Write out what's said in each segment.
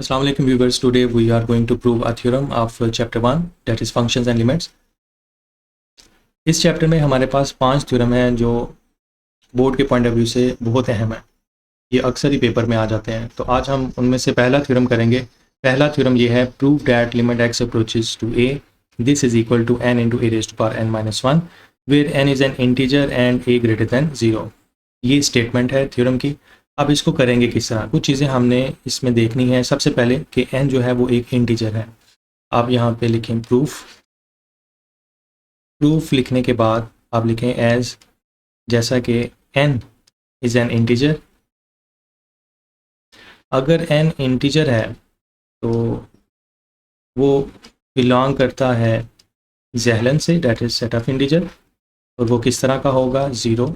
Assalamu alaikum viewers. Today we are going to prove a theorem of chapter 1, that is functions and limits. इस chapter में हमारे पास 5 theorem हैं जो board के point of view से बहुत अहम है। ये अक्सर ही पेपर में आ जाते हैं, तो आज हम उनमें से पहला थ्योरम करेंगे। पहला थ्योरम ये है, prove that limit x approaches to a this is equal to n into a raised to power n-1 where n is an integer and a greater than 0। ये स्टेटमेंट है थ्योरम की। अब इसको करेंगे किस तरह, कुछ चीज़ें हमने इसमें देखनी है। सबसे पहले कि n जो है वो एक इंटीजर है। आप यहाँ पे लिखें प्रूफ लिखने के बाद आप लिखें एज, जैसा कि n इज़ एन इंटीजर। अगर n इंटीजर है तो वो बिलोंग करता है ज़ेहलन से, that is set of integer. और वो किस तरह का होगा, 0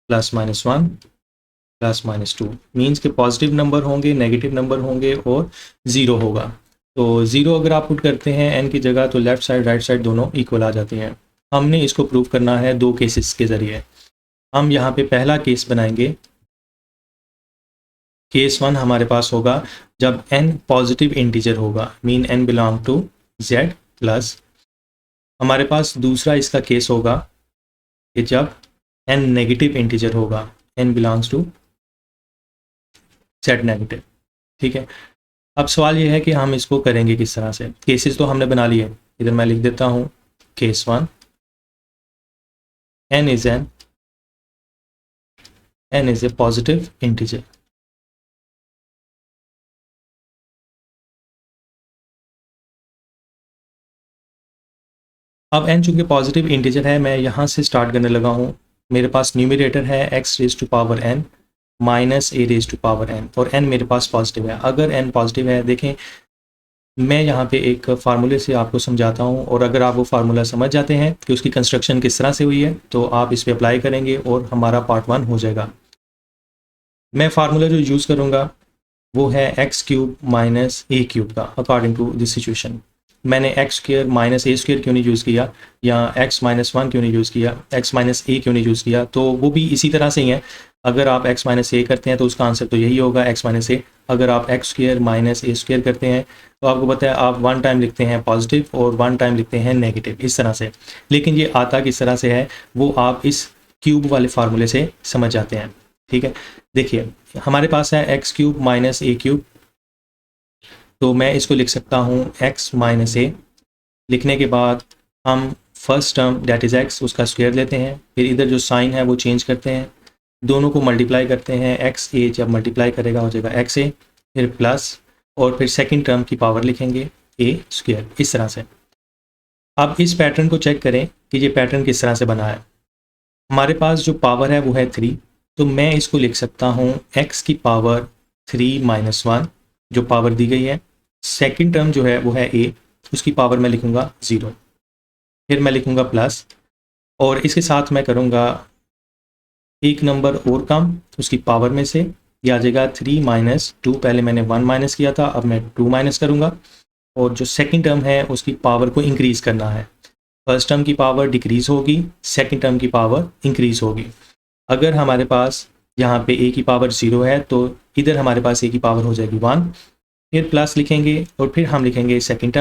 +- 1 +- 2 मीन्स के पॉजिटिव नंबर होंगे, नेगेटिव नंबर होंगे और 0 होगा। तो 0 अगर आप पुट करते हैं n की जगह तो लेफ़्ट साइड राइट साइड दोनों इक्वल आ जाती हैं। हमने इसको प्रूव करना है 2 केसेस के ज़रिए। हम यहाँ पे पहला केस बनाएंगे। केस 1 हमारे पास होगा जब n पॉजिटिव इंटीजर होगा, mean n belong to z plus. हमारे पास दूसरा इसका केस होगा कि जब n नेगेटिव इंटीजर होगा, n belongs to z negative. ठीक है, अब सवाल ये है कि हम इसको करेंगे किस तरह से। केसेस तो हमने बना लिए, इधर मैं लिख देता हूँ case 1, n is a positive integer. अब n चूंकि पॉजिटिव इंटीजर है, मैं यहाँ से स्टार्ट करने लगा हूँ। मेरे पास न्यूमरेटर है x raise to power n minus a raise to power n, और n मेरे पास पॉजिटिव है। अगर n पॉजिटिव है, देखें मैं यहाँ पे एक फार्मूले से आपको समझाता हूँ, और अगर आप वो फार्मूला समझ जाते हैं कि उसकी कंस्ट्रक्शन किस तरह से हुई है तो आप इस पर अप्लाई करेंगे और हमारा पार्ट 1 हो जाएगा। मैं फार्मूला जो यूज़ करूँगा वो है x³ माइनस a³ का, अकॉर्डिंग टू दिस सिचुएशन। मैंने x² माइनस a² क्यों नहीं यूज़ किया, या x-1 क्यों नहीं यूज़ किया, x-a क्यों नहीं यूज़ किया, तो वो भी इसी तरह से ही है। अगर आप x-a करते हैं तो उसका आंसर तो यही होगा x-a। अगर आप x² माइनस a² करते हैं तो आपको पता है आप 1 टाइम लिखते हैं पॉजिटिव और 1 टाइम लिखते हैं नेगेटिव, इस तरह से। लेकिन ये आता किस तरह से है वो आप इस क्यूब वाले फार्मूले से समझ जाते हैं। ठीक है, देखिए हमारे पास है x³ माइनस a³, तो मैं इसको लिख सकता हूँ x माइनस a। लिखने के बाद हम first term that is x उसका स्क्वायर लेते हैं, फिर इधर जो साइन है वो चेंज करते हैं, दोनों को मल्टीप्लाई करते हैं। xa जब मल्टीप्लाई करेगा हो जाएगा xa, फिर प्लस, और फिर सेकंड टर्म की पावर लिखेंगे a², इस तरह से। अब इस पैटर्न को चेक करें कि ये पैटर्न किस तरह से बना है। हमारे पास जो पावर है वो है 3, तो मैं इसको लिख सकता हूँ x की पावर 3 - 1 जो पावर दी गई है। सेकंड टर्म जो है वो है a, उसकी पावर मैं लिखूँगा 0, फिर मैं लिखूँगा प्लस, और इसके साथ मैं करूँगा एक नंबर और कम उसकी पावर में से, यह आ जाएगा 3 - 2। पहले मैंने 1 माइनस किया था, अब मैं 2 माइनस करूँगा, और जो सेकंड टर्म है उसकी पावर को इंक्रीज़ करना है। फर्स्ट टर्म की पावर डिक्रीज़ होगी, सेकंड टर्म की पावर इंक्रीज़ होगी। अगर हमारे पास यहाँ पे a की पावर 0 है तो इधर हमारे पास a की पावर हो जाएगी 1, फिर प्लस लिखेंगे और फिर हम लिखेंगे सेकंड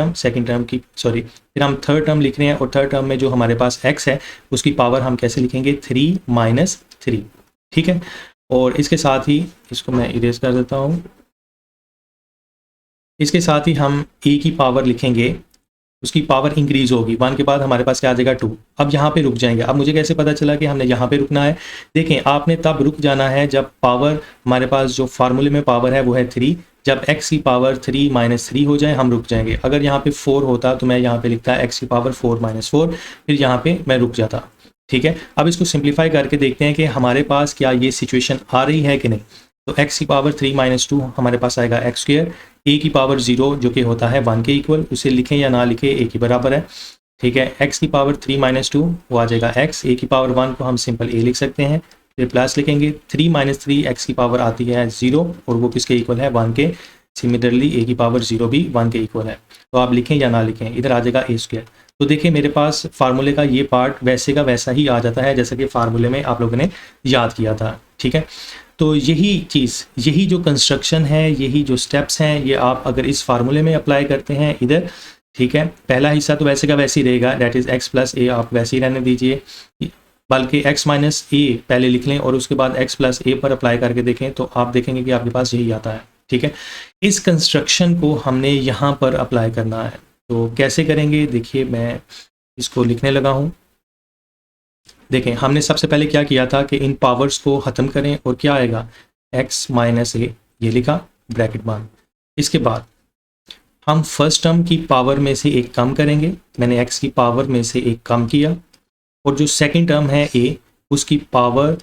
टर्म की फिर हम थर्ड टर्म लिख रहे हैं, और थर्ड टर्म में जो हमारे पास x है उसकी पावर हम कैसे लिखेंगे, 3 - 3। ठीक है, और इसके साथ ही इसको मैं इरेज कर देता हूँ। इसके साथ ही हम a की पावर लिखेंगे, उसकी पावर इंक्रीज़ होगी, 1 के बाद हमारे पास क्या आ जाएगा 2। अब यहाँ पे रुक जाएंगे। अब मुझे कैसे पता चला कि हमने यहाँ पे रुकना है, देखें आपने तब रुक जाना है जब पावर, हमारे पास जो फार्मूले में पावर है वो है 3, जब x की पावर 3 - 3 हो जाए हम रुक जाएंगे। अगर यहाँ पे 4 होता तो मैं यहाँ पे लिखता x की पावर 4 - 4, फिर यहाँ पे मैं रुक जाता। ठीक है, अब इसको सिंप्लीफाई करके देखते हैं कि हमारे पास क्या ये सिचुएशन आ रही है कि नहीं। तो x की पावर 3 - 2 हमारे पास आएगा x², a की पावर 0 जो कि होता है 1 के इक्वल, उसे लिखें या ना लिखें a के बराबर है। ठीक है, x की पावर 3 - 2 वो आ जाएगा x, a की पावर 1 को हम सिंपल a लिख सकते हैं, फिर प्लस लिखेंगे। 3 - 3 x की पावर आती है 0, और वो किसके इक्वल है, 1 के। सिमिलरली a की पावर 0 भी 1 के इक्वल है, तो आप लिखें या ना लिखें, इधर आ जाएगा a²। तो देखिए मेरे पास फार्मूले का ये पार्ट वैसे का वैसा ही आ जाता है जैसा कि फार्मूले में आप लोगों ने याद किया था। ठीक है, तो यही चीज़, यही जो कंस्ट्रक्शन है, यही जो स्टेप्स हैं, ये आप अगर इस फार्मूले में अप्लाई करते हैं इधर, ठीक है, पहला हिस्सा तो वैसे का वैसे ही रहेगा, दैट इज़ x प्लस ए, आप वैसे ही रहने दीजिए, बल्कि x माइनस ए पहले लिख लें और उसके बाद x प्लस ए पर अप्लाई करके देखें तो आप देखेंगे कि आपके पास यही आता है, ठीक है। इस कंस्ट्रक्शन को हमने यहाँ पर अप्लाई करना है, तो कैसे करेंगे देखिए, मैं इसको लिखने लगा हूँ। देखें, हमने सबसे पहले क्या किया था कि इन पावर्स को ख़त्म करें और क्या आएगा, x माइनस ए, ये लिखा ब्रैकेट बंद। इसके बाद हम फर्स्ट टर्म की पावर में से एक कम करेंगे, मैंने x की पावर में से एक कम किया, और जो सेकंड टर्म है a, उसकी पावर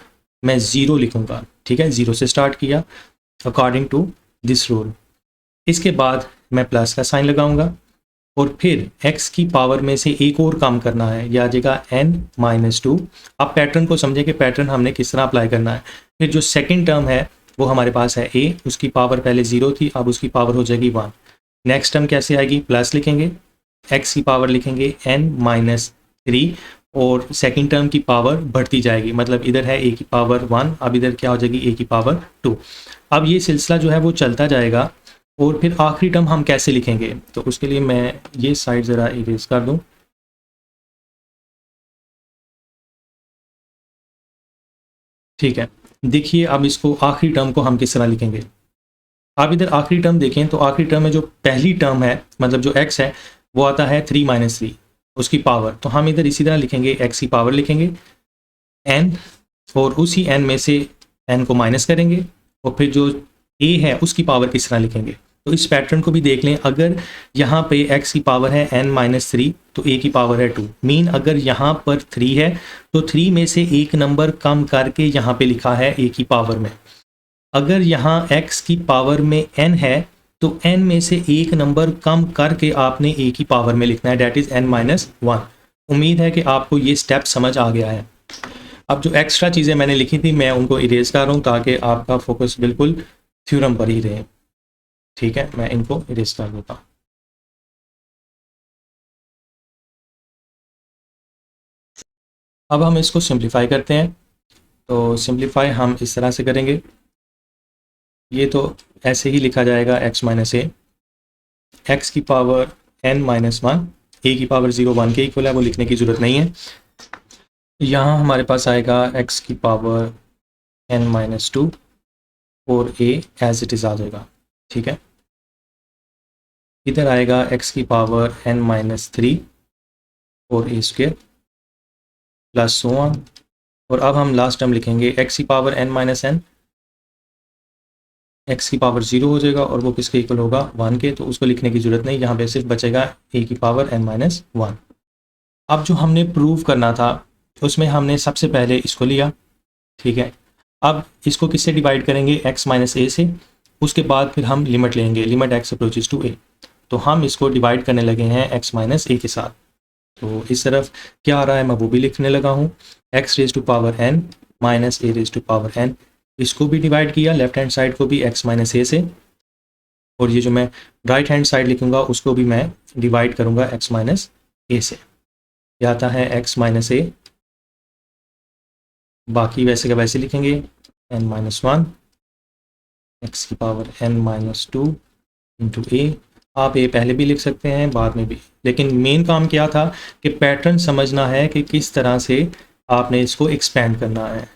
मैं 0 लिखूंगा, ठीक है, 0 से स्टार्ट किया अकॉर्डिंग टू दिस रूल। इसके बाद मैं प्लस का साइन लगाऊंगा और फिर x की पावर में से एक और कम करना है, यह आ जाएगा n माइनस 2। आप पैटर्न को समझें कि पैटर्न हमने किस तरह अप्लाई करना है। फिर जो सेकंड टर्म है वो हमारे पास है a, उसकी पावर पहले 0 थी, अब उसकी पावर हो जाएगी 1। नेक्स्ट टर्म कैसे आएगी, प्लस लिखेंगे, x की पावर लिखेंगे n माइनस 3, और सेकंड टर्म की पावर बढ़ती जाएगी, मतलब इधर है a की पावर 1, अब इधर क्या हो जाएगी a की पावर 2। अब ये सिलसिला जो है वो चलता जाएगा, और फिर आखिरी टर्म हम कैसे लिखेंगे, तो उसके लिए मैं ये साइड ज़रा इरेज कर दूं। ठीक है, देखिए अब इसको आखिरी टर्म को हम किस तरह लिखेंगे। आप इधर आखिरी टर्म देखें तो आखिरी टर्म में जो पहली टर्म है, मतलब जो x है, वो आता है 3 माइनस 3, उसकी पावर, तो हम इधर इसी तरह लिखेंगे, x की पावर लिखेंगे n, और उसी n में से n को माइनस करेंगे, और फिर जो a है उसकी पावर किस तरह लिखेंगे। तो इस पैटर्न को भी देख लें, अगर यहाँ पे x की पावर है n माइनस 3 तो a की पावर है 2, मीन अगर यहाँ पर 3 है तो 3 में से एक नंबर कम करके यहाँ पे लिखा है a की पावर में। अगर यहाँ x की पावर में n है तो n में से एक नंबर कम करके आपने a की पावर में लिखना है, डेट इज़ n माइनस 1। उम्मीद है कि आपको ये स्टेप समझ आ गया है। अब जो एक्स्ट्रा चीज़ें मैंने लिखी थी मैं उनको इरेज कर रहा हूँ ताकि आपका फोकस बिल्कुल थ्योरम पर ही रहे, ठीक है, मैं इनको इरेज कर देता हूँ। अब हम इसको सिंप्लीफाई करते हैं, तो सिंप्लीफाई हम इस तरह से करेंगे, ये तो ऐसे ही लिखा जाएगा x माइनस ए, एक्स की पावर n माइनस 1, ए की पावर 0 1 के इक्वल है, वो लिखने की ज़रूरत नहीं है। यहाँ हमारे पास आएगा x की पावर n माइनस 2 और a एज इट इज़ आ जाएगा, ठीक है। इधर आएगा x की पावर n माइनस 3 और a square plus so on, और अब हम लास्ट टर्म लिखेंगे x की power n minus n, x की पावर 0 हो जाएगा और वो किसके इक्वल होगा, 1 के, तो उसको लिखने की ज़रूरत नहीं, यहाँ पे सिर्फ बचेगा a की पावर n माइनस 1। अब जो हमने प्रूव करना था उसमें हमने सबसे पहले इसको लिया, ठीक है। अब इसको किससे डिवाइड करेंगे, x माइनस ए से, उसके बाद फिर हम लिमिट लेंगे, limit x approaches to a, तो हम इसको डिवाइड करने लगे हैं x माइनस ए के साथ। तो इस तरफ क्या आ रहा है मैं वो भी लिखने लगा हूँ, x raise to power n minus a raise to power n, इसको भी डिवाइड किया लेफ्ट हैंड साइड को भी x माइनस ए से, और ये जो मैं राइट हैंड साइड लिखूंगा उसको भी मैं डिवाइड करूंगा x माइनस ए से, यह आता है x माइनस ए, बाकी वैसे का वैसे लिखेंगे n माइनस 1 x की पावर n माइनस 2 इंटू ए। आप ये पहले भी लिख सकते हैं बाद में भी, लेकिन मेन काम क्या था कि पैटर्न समझना है कि किस तरह से आपने इसको एक्सपेंड करना है।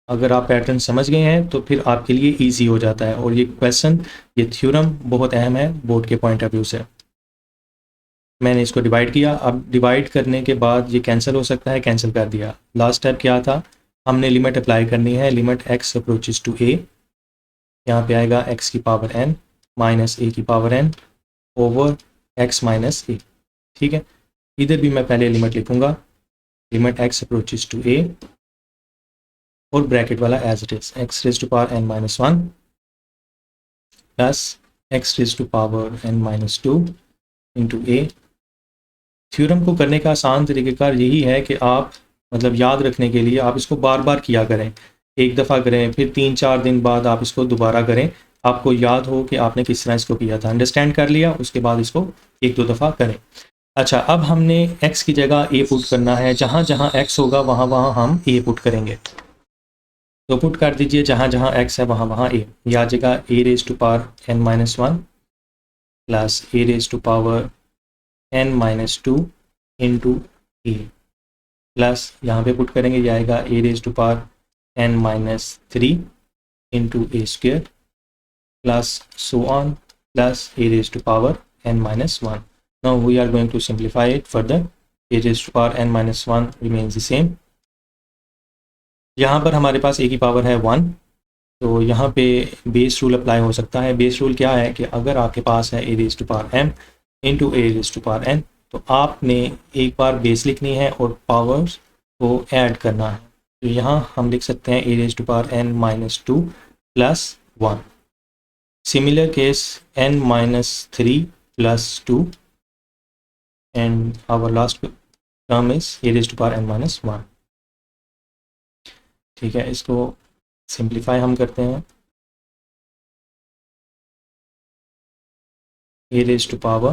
अगर आप पैटर्न समझ गए हैं तो फिर आपके लिए इजी हो जाता है, और ये क्वेश्चन, ये थ्योरम बहुत अहम है बोर्ड के पॉइंट ऑफ व्यू से। मैंने इसको डिवाइड किया, अब डिवाइड करने के बाद ये कैंसिल हो सकता है, कैंसिल कर दिया। लास्ट स्टेप क्या था, हमने लिमिट अप्लाई करनी है, limit x approaches to a, यहाँ पे आएगा x की पावर n माइनस a की power n over x minus a, ठीक है। इधर भी मैं पहले लिमिट लिखूंगा, limit x approaches to a, और ब्रैकेट वाला as it is, x raise to power n minus 1 plus x raise to power n minus 2 into a। Theorem को करने का आसान तरीक़ेकार यही है कि आप, मतलब याद रखने के लिए आप इसको बार बार किया करें, एक दफ़ा करें, फिर 3-4 दिन बाद आप इसको दोबारा करें, आपको याद हो कि आपने किस तरह इसको किया था, अंडरस्टैंड कर लिया, उसके बाद इसको 1-2 दफ़ा करें। अच्छा, अब हमने x की जगह a पुट करना है, जहाँ जहाँ x होगा वहाँ वहाँ हम a पुट करेंगे। तो पुट कर दीजिए जहाँ जहाँ x है वहाँ वहाँ a, ये आ जाएगा a raise to power n-1 plus a raise to power n-2 into a plus यहाँ पे पुट करेंगे, ये आएगा a raise to power n-3 into a square plus so on plus a raise to power n-1. Now we are going to simplify it further. A raised to power n-1 remains the same. यहाँ पर हमारे पास a की power है 1, तो यहाँ पे base rule apply हो सकता है. बेस रूल क्या है कि अगर आपके पास है a raised to power m into a raised to power n, तो आपने एक बार बेस लिखनी है और पावर्स को ऐड करना है. तो यहाँ हम लिख सकते हैं a raised to power n-2 plus 1. Similar case n-3 plus 2 and our last term is a raised to power n-1. ठीक है, इसको सिंप्लीफाई हम करते हैं. a raised to power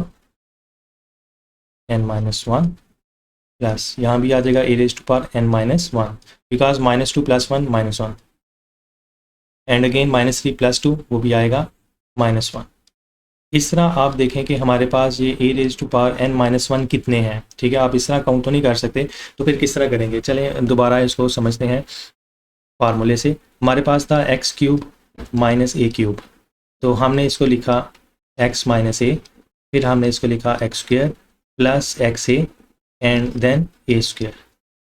n-1 plus यहाँ भी आ जाएगा a raised to power n-1 because -2 + 1 -1 and again -3 + 2 वो भी आएगा -1. इस तरह आप देखें कि हमारे पास ये a raise to power n-1 कितने हैं. ठीक है, आप इस तरह काउंट तो नहीं कर सकते, तो फिर किस तरह करेंगे. चलें दोबारा इसको समझते हैं फार्मूले से. हमारे पास था x³ - a³, तो हमने इसको लिखा x - a, फिर हमने इसको लिखा x² plus xa and then a².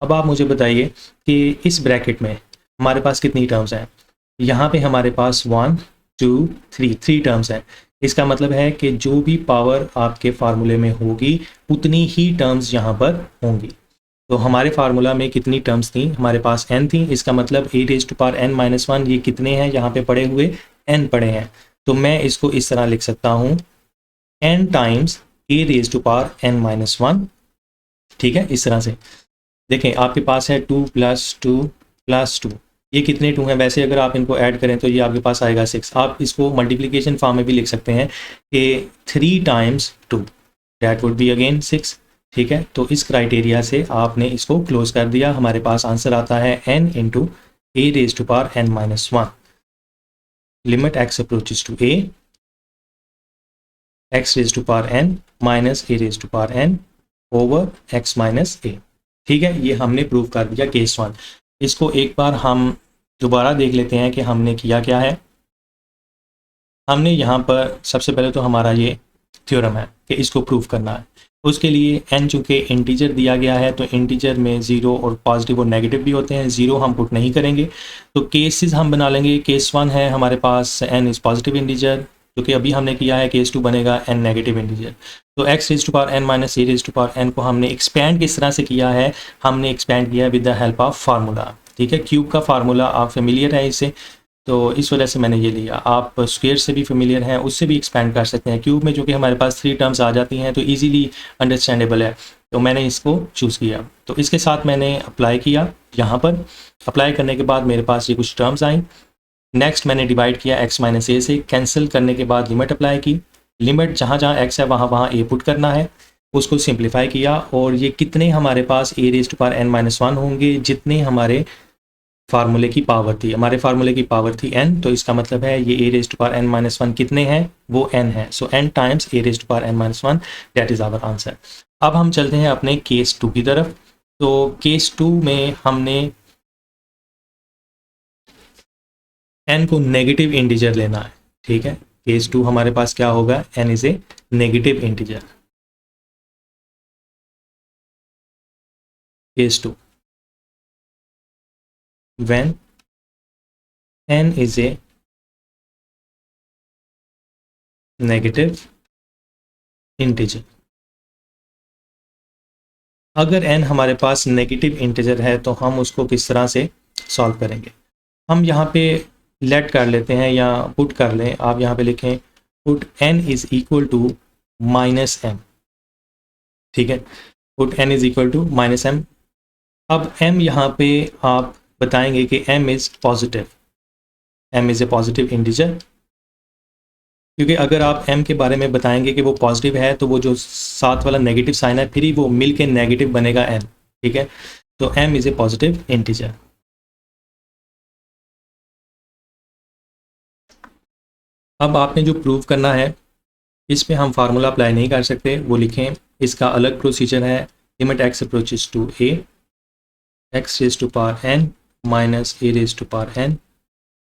अब आप मुझे बताइए कि इस ब्रैकेट में हमारे पास कितनी टर्म्स हैं. यहाँ पे हमारे पास 1 2 3 टर्म्स हैं. इसका मतलब है कि जो भी पावर आपके फार्मूले में होगी उतनी ही टर्म्स यहाँ पर होंगी. तो हमारे फार्मूला में कितनी टर्म्स थी, हमारे पास n थी. इसका मतलब a raise to power n-1 ये कितने हैं, यहाँ पे पड़े हुए n पड़े हैं. तो मैं इसको इस तरह लिख सकता हूँ n times a raise to power n-1. ठीक है, इस तरह से देखें आपके पास है 2 + 2 + 2, ये कितने 2 हैं. वैसे अगर आप इनको ऐड करें तो ये आपके पास आएगा 6. आप इसको मल्टीप्लिकेशन फॉर्म में भी लिख सकते हैं कि 3 times 2 that would be again 6. ठीक है, तो इस क्राइटेरिया से आपने इसको क्लोज कर दिया. हमारे पास आंसर आता है n into a raise to power n-1. Limit x approaches to a, x raise to power n minus a raise to power n over x minus a. ठीक है, ये हमने प्रूव कर दिया केस 1. इसको एक बार हम दोबारा देख लेते हैं कि हमने किया क्या है. हमने यहाँ पर सबसे पहले तो हमारा ये थ्योरम है कि इसको प्रूव करना है. उसके लिए n चूँकि इंटीजर दिया गया है, तो इंटीजर में 0 और पॉजिटिव और नेगेटिव भी होते हैं. 0 हम पुट नहीं करेंगे, तो केसेस हम बना लेंगे. केस 1 है हमारे पास n इज़ पॉजिटिव इंटीजर, जो कि अभी हमने किया है. केस 2 बनेगा n नेगेटिव इंटीजर. तो x raise to power n minus a raise to power n को हमने एक्सपैंड किस तरह से किया है, हमने एक्सपैंड किया with the help of formula. ठीक है, क्यूब का फार्मूला आप फेमिलियर है इससे, तो इस वजह से मैंने ये लिया. आप स्क्वायर से भी फेमिलियर हैं, उससे भी एक्सपैंड कर सकते हैं. क्यूब में जो कि हमारे पास 3 टर्म्स आ जाती हैं तो इजीली अंडरस्टैंडेबल है, तो मैंने इसको चूज़ किया. तो इसके साथ मैंने अप्लाई किया. यहाँ पर अप्लाई करने के बाद मेरे पास ये कुछ टर्म्स आई. नेक्स्ट मैंने डिवाइड किया x माइनस a से. कैंसिल करने के बाद लिमिट अप्लाई की. लिमिट जहाँ जहाँ x है वहाँ वहाँ a पुट करना है. उसको सिंप्लीफाई किया और ये कितने हमारे पास a raise to power n-1 होंगे, जितने हमारे फार्मूले की पावर थी. हमारे फार्मूले की पावर थी n, तो इसका मतलब है ये a raise to power n-1 कितने हैं, वो n है. So n times a raise to power n-1, that is our answer. अब हम चलते हैं अपने केस 2 की तरफ. तो केस 2 में हमने n को नेगेटिव इंटीजर लेना है. ठीक है, केस 2 हमारे पास क्या होगा, n is a negative integer. Case 2 when n is a negative integer. अगर n हमारे पास नेगेटिव इंटीजर है तो हम उसको किस तरह से सॉल्व करेंगे. हम यहाँ पे लेट कर लेते हैं या पुट कर लें. आप यहाँ पे लिखें put n is equal to -m. ठीक है, put n is equal to -m. अब m यहाँ पे आप बताएंगे कि m is positive, m is a positive integer, क्योंकि अगर आप m के बारे में बताएंगे कि वो पॉजिटिव है तो वो जो साथ वाला नेगेटिव साइन है फिर ही वो मिल के नेगेटिव बनेगा n. ठीक है, तो m is a positive integer. अब आपने जो प्रूव करना है इस पे हम फार्मूला अप्लाई नहीं कर सकते, वो लिखें, इसका अलग प्रोसीजर है। Limit x approaches to a x raise to power n minus a raise to power n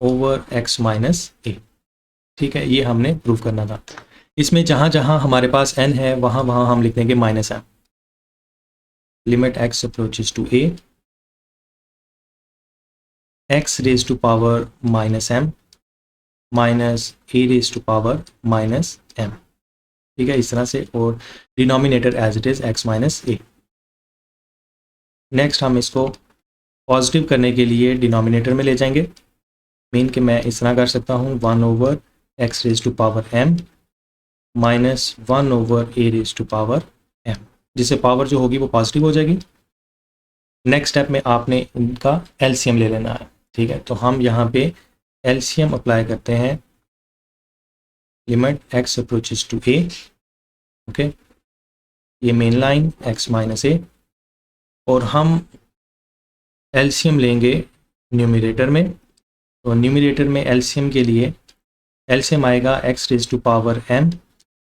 over x minus a. ठीक है, ये हमने प्रूव करना था। इसमें जहाँ जहाँ हमारे पास n है वहाँ वहाँ हम लिख देंगे minus m। Limit x approaches to a x raise to power minus m minus a raise to power minus m। ठीक है, इस तरह से, और denominator as it is x minus a। Next हम इसको पॉजिटिव करने के लिए डिनोमिनेटर में ले जाएंगे। मीन कि मैं इस तरह कर सकता हूँ 1 over x raise to power m minus 1 over a raise to power m, जिससे पावर जो होगी वो पॉजिटिव हो जाएगी। नेक्स्ट स्टेप में आपने इनका एलसीएम ले लेना है। ठीक है, तो हम यहाँ पे एलसीएम अप्लाई करते हैं। Limit x approaches to a, okay, ये main line x minus a, और हम एलसीएम लेंगे न्यूमरेटर में। तो न्यूमरेटर में एलसीएम के लिए एलसीएम आएगा x raise to power m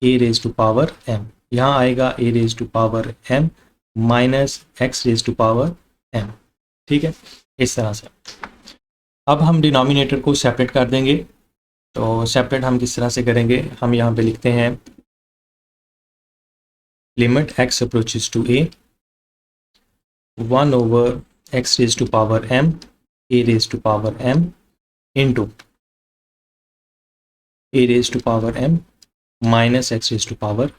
a raise to power m, यहाँ आएगा a raise to power m minus x raise to power m। ठीक है, इस तरह से। अब हम डिनोमिनेटर को सेपरेट कर देंगे। तो सेपरेट हम किस तरह से करेंगे, हम यहाँ पे लिखते हैं limit x approaches to a 1 over x raise to power m a raise to power m into a raise to power m minus x raise to power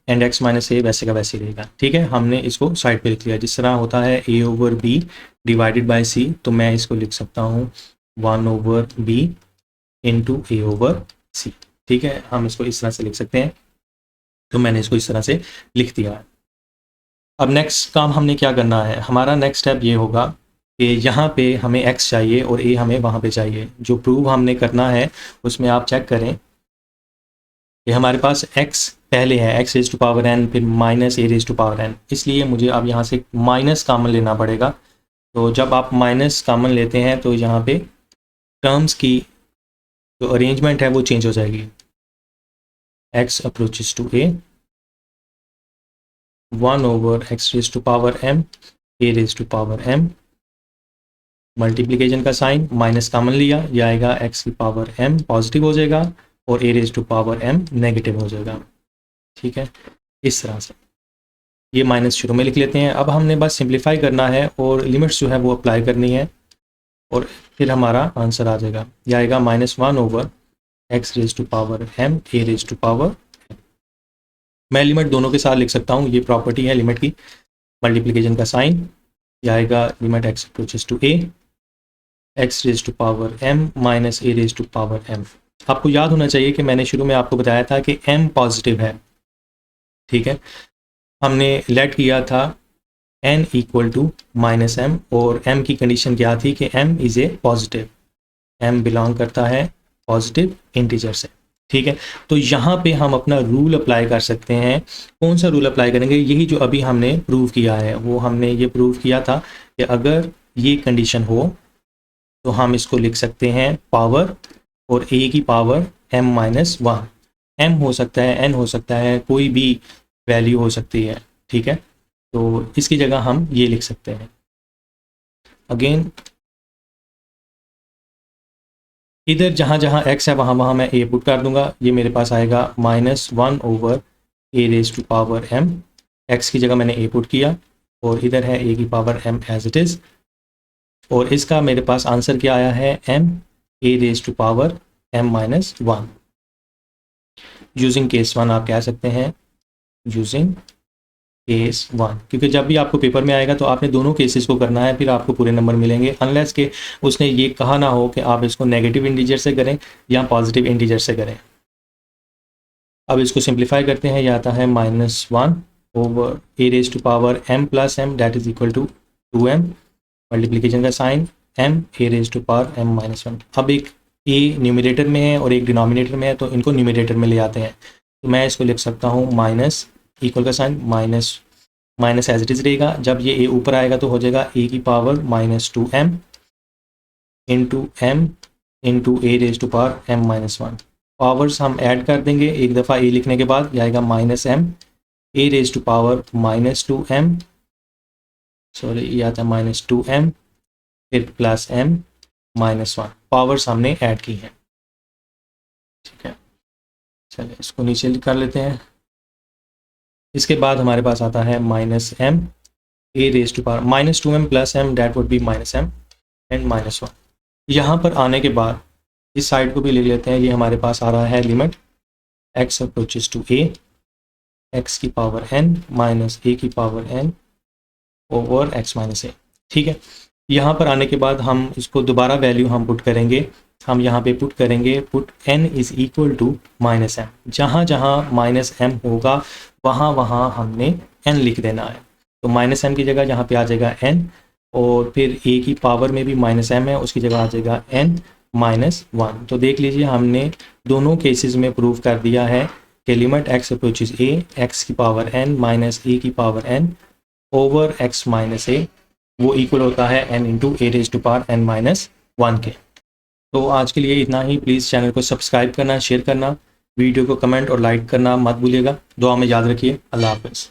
and x minus a वैसे का वैसे ही रहेगा। ठीक है, हमने इसको side पे लिख लिया। जिस तरह होता है a over b divided by c, तो मैं इसको लिख सकता हूँ 1 over b into a over c। ठीक है, हम इसको इस तरह से लिख सकते हैं। तो मैंने इसको इस तरह से लिख दिया है। अब नेक्स्ट काम हमने क्या करना है, हमारा नेक्स्ट स्टेप ये होगा कि यहाँ पे हमें x चाहिए और a हमें वहाँ पे चाहिए। जो प्रूव हमने करना है उसमें आप चेक करें कि हमारे पास x पहले है, x raise to power n, फिर minus a raise to power n, इसलिए मुझे अब यहाँ से माइनस कॉमन लेना पड़ेगा। तो जब आप माइनस कॉमन लेते हैं तो यहाँ पे टर्म्स की जो अरेंजमेंट है वो चेंज हो जाएगी। x approaches to a 1 over x raise to power m a raise to power m, multiplication का साइन माइनस कॉमन लिया, यह आएगा x की पावर m पॉजिटिव हो जाएगा और a raise to power m negative हो जाएगा। ठीक है, इस तरह से ये माइनस शुरू में लिख लेते हैं। अब हमने बस सिंप्लीफाई करना है और लिमिट्स जो है वो अप्लाई करनी है और फिर हमारा आंसर आ जाएगा। यह आएगा -1 over x raise to power m a raise to power. मैं लिमिट दोनों के साथ लिख सकता हूँ, ये प्रॉपर्टी है लिमिट की। मल्टीप्लिकेशन का साइन, यह आएगा limit x approaches to a x raise to power m minus a raise to power m। आपको याद होना चाहिए कि मैंने शुरू में आपको बताया था कि m पॉजिटिव है। ठीक है, हमने लेट किया था n equal to minus m और m की कंडीशन क्या थी कि m is a positive, m belong करता है पॉजिटिव इंटीजर से। ठीक है, तो यहाँ पे हम अपना रूल अप्लाई कर सकते हैं। कौन सा रूल अप्लाई करेंगे, यही जो अभी हमने प्रूव किया है। वो हमने ये प्रूव किया था कि अगर ये कंडीशन हो तो हम इसको लिख सकते हैं पावर और a की पावर m माइनस 1। m हो सकता है, n हो सकता है, कोई भी वैल्यू हो सकती है। ठीक है, तो इसकी जगह हम ये लिख सकते हैं। अगेन इधर जहाँ जहाँ x है वहाँ वहाँ मैं a पुट कर दूंगा। ये मेरे पास आएगा -1 over a raise to power m, x की जगह मैंने a पुट किया और इधर है a की power m as it is. और इसका मेरे पास आंसर क्या आया है, m a raise to power m minus 1। Using case 1 आप कह सकते हैं, यूजिंग केस 1, क्योंकि जब भी आपको पेपर में आएगा तो आपने दोनों केसेस को करना है, फिर आपको पूरे नंबर मिलेंगे। अनलेस के उसने ये कहा ना हो कि आप इसको नेगेटिव इंटीजर से करें या पॉजिटिव इंटीजर से करें। अब इसको सिंप्लीफाई करते हैं, यह आता है -1 over a raise to power m plus m that is equal to 2m, multiplication का sign m a raise to power m minus 1। अब एक a न्यूमरेटर में है और एक डिनोमिनेटर में है, तो इनको न्यूमरेटर में ले आते हैं। तो मैं इसको लिख सकता हूँ माइनस इक्वल का sign minus as it is रहेगा। जब ये a ऊपर आएगा तो हो जाएगा a की power -2m into m into a raise to power m minus 1। Powers हम ऐड कर देंगे, एक दफ़ा ए लिखने के बाद यह आएगा minus M A raise to power minus two M, sorry ये आता है माइनस टू एम, फिर plus M minus one, powers हमने ऐड की हैं। ठीक है, चलिए इसको नीचे कर लेते हैं। इसके बाद हमारे पास आता है minus M A raise to power minus two M plus M, that would be minus M and minus one. यहाँ पर आने के बाद इस साइड को भी लिख लेते हैं, ये हमारे पास आ रहा है limit x approaches to a x की पावर एन माइनस ए की power n over x minus a. ठीक है, यहाँ पर आने के बाद हम इसको दोबारा वैल्यू हम पुट करेंगे, हम यहाँ पे पुट करेंगे put n is equal to minus M, जहाँ जहाँ माइनस एम होगा वहाँ वहाँ हमने n लिख देना है। तो माइनस एम की जगह यहाँ पे आ जाएगा n, और फिर a की पावर में भी माइनस एम है, उसकी जगह आ जाएगा n माइनस वन। तो देख लीजिए हमने दोनों केसेस में प्रूव कर दिया है कि limit x approaches a X की पावर n माइनस a की power n over x minus a वो इक्वल होता है n into A raise to power n minus one के। तो आज के लिए इतना ही। प्लीज़ चैनल को सब्सक्राइब करना, शेयर करना, वीडियो को कमेंट और लाइक करना मत भूलिएगा। दुआ में याद रखिए। अल्लाह हाफ़िज़।